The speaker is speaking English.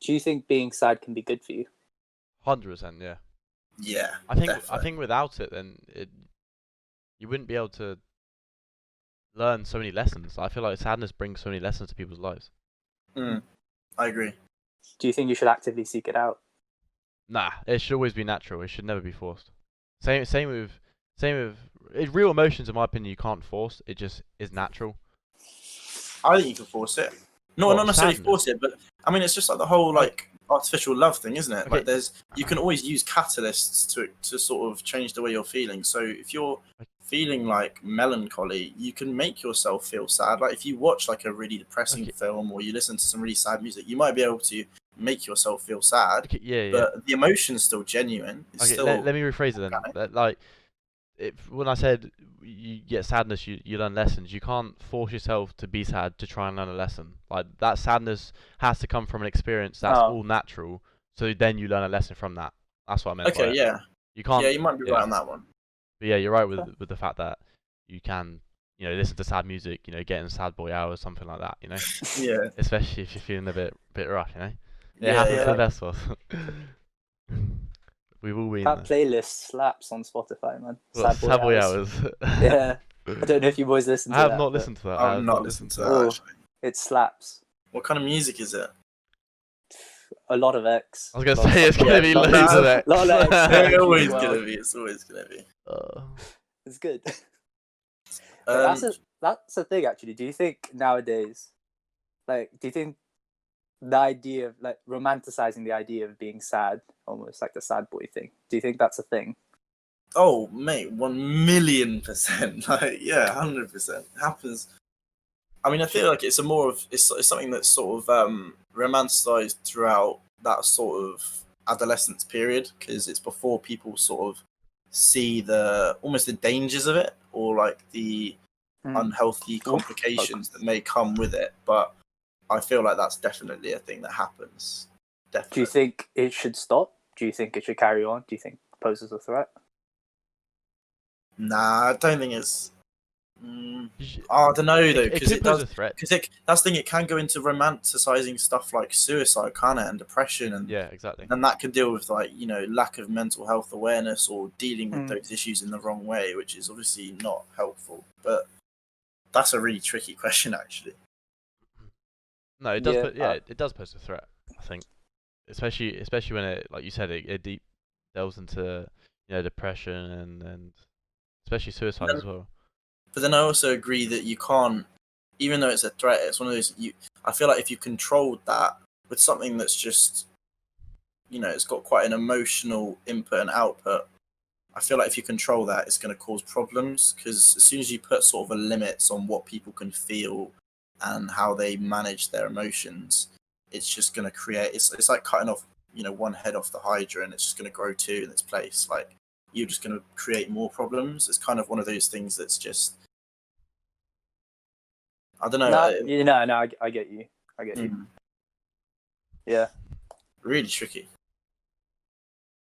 Do you think being sad can be good for you? 100%, yeah. Yeah, I think definitely. without it, then you wouldn't be able to learn so many lessons. I feel like sadness brings so many lessons to people's lives. I agree. Do you think you should actively seek it out? Nah, it should always be natural. It should never be forced. Same with real emotions. In my opinion, you can't force. It just is natural. I think you can force it. No, What, not necessarily sadness? force it, but I mean, it's just like the whole like artificial love thing, isn't it? Okay. Like, you can always use catalysts to sort of change the way you're feeling. So if you're feeling like melancholy, you can make yourself feel sad. Like if you watch like a really depressing film or you listen to some really sad music, you might be able to make yourself feel sad. Okay, yeah. But the emotion's still genuine. It's Okay, still let me rephrase it then. Like, when I said you get sadness, you learn lessons. You can't force yourself to be sad to try and learn a lesson. Like that sadness has to come from an experience that's all natural. So then you learn a lesson from that. That's what I meant. Okay, yeah. You can't. Yeah, you might be right on that one. But yeah, you're right with the fact that you can, listen to sad music. Get in sad boy hours, something like that. Yeah. Especially if you're feeling a bit rough. It Yeah, happens to the best of us. We've all been That there. playlist slaps on Spotify, man. Sad boy hours. Yeah. I don't know if you boys listen to I that. have not listened to that. I've not listened to that, actually. It slaps. What kind of music is it? A lot of X. I was going to say, it's going to be loads of X. Lot of X. It's always going to be. It's always going to be. It's good. That's the thing, actually. Do you think nowadays, do you think the idea of romanticizing the idea of being sad, almost like the sad boy thing, do you think that's a thing? Oh, mate, 1,000,000%. Like, yeah, 100%. Happens. I mean, I feel like it's something that's sort of romanticized throughout that sort of adolescence period, because it's before people sort of see almost the dangers of it, or like the unhealthy complications that may come with it. But I feel like that's definitely a thing that happens. Definitely. Do you think it should stop? Do you think it should carry on? Do you think it poses a threat? Nah, I don't think it's. I don't know though, because it does. Because that's the thing. It can go into romanticizing stuff like suicide, kind of, and depression, and yeah, exactly. And that can deal with lack of mental health awareness or dealing with those issues in the wrong way, which is obviously not helpful. But that's a really tricky question, actually. No, it does. It does pose a threat. I think, especially when it, like you said, it deep delves into depression and especially suicide as well. But then I also agree that you can't, even though it's a threat, it's one of those. I feel like if you controlled that with something that's just, it's got quite an emotional input and output. I feel like if you control that, it's going to cause problems, because as soon as you put sort of a limits on what people can feel and how they manage their emotions, it's just going to create. It's like cutting off, one head off the hydra, and it's just going to grow two in its place. Like, you're just going to create more problems. It's kind of one of those things that's just. I don't know. No, I get you. I get you. Yeah. Really tricky.